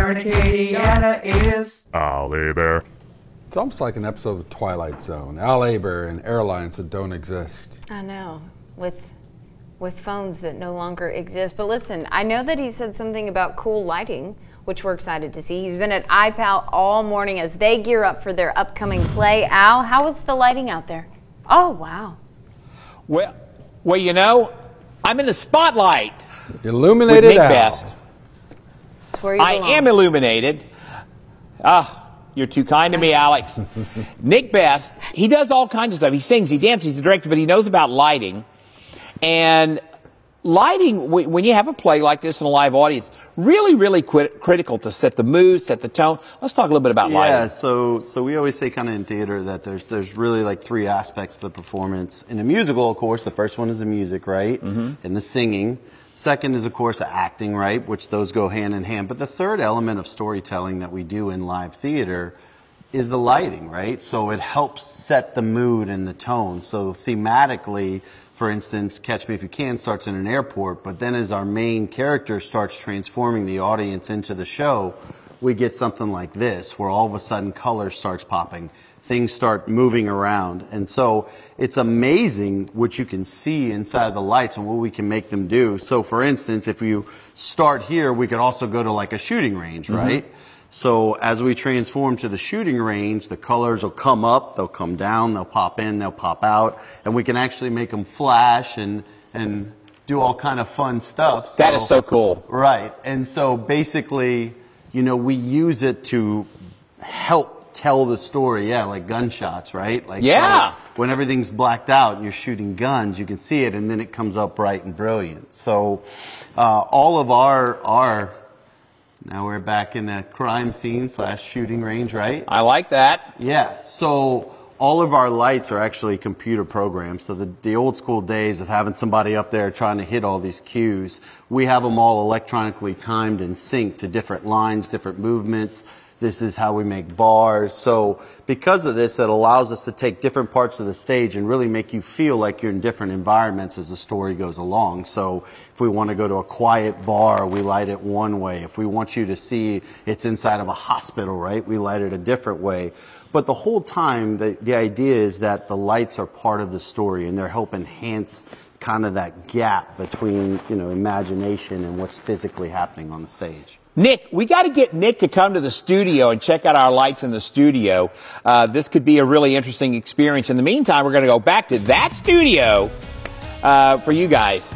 Bear in Acadiana is Ollie Bear. It's almost like an episode of Twilight Zone. Al Aber and airlines that don't exist. I know, with phones that no longer exist. But listen, I know that he said something about cool lighting, which we're excited to see. He's been at IPAL all morning as they gear up for their upcoming play. Al, how is the lighting out there? Oh, wow. Well, you know, I'm in the spotlight. Illuminated with Nick Al. Best. That's where you belong. I am illuminated. You're too kind to me, Alex. Nick Best, he does all kinds of stuff. He sings, he dances, he's a director, but he knows about lighting. And lighting, when you have a play like this in a live audience, really critical to set the mood, set the tone. Let's talk a little bit about lighting. Yeah, so we always say kind of in theater that there's really like three aspects to the performance. In a musical, of course, the first one is the music, right? And the singing. Second is, of course, the acting, right? Which those go hand in hand. But the third element of storytelling that we do in live theater is the lighting, right? So it helps set the mood and the tone. So thematically, for instance, Catch Me If You Can starts in an airport, but then as our main character starts transforming the audience into the show, we get something like this, where all of a sudden color starts popping, things start moving around. And so it's amazing what you can see inside of the lights and what we can make them do. So for instance, if you start here, we could also go to like a shooting range, right? So as we transform to the shooting range, the colors will come up, they'll come down, they'll pop in, they'll pop out, and we can actually make them flash and do all kind of fun stuff. That is so cool. Right. And so basically, you know, we use it to help tell the story. Yeah, like gunshots, right? Like, yeah. So when everything's blacked out and you're shooting guns, you can see it, and then it comes up bright and brilliant. So all of our now we're back in a crime scene / shooting range, right? I like that. Yeah. So all of our lights are actually computer programs. So the old school days of having somebody up there trying to hit all these cues, we have them all electronically timed and synced to different lines, different movements. This is how we make bars. So because of this, it allows us to take different parts of the stage and really make you feel like you're in different environments as the story goes along. So if we want to go to a quiet bar, we light it one way. If we want you to see it's inside of a hospital, right, we light it a different way. But the whole time, the idea is that the lights are part of the story and they're help enhance kind of that gap between, you know, imagination and what's physically happening on the stage. Nick, we got to get Nick to come to the studio and check out our lights in the studio. This could be a really interesting experience. In the meantime, we're going to go back to that studio for you guys.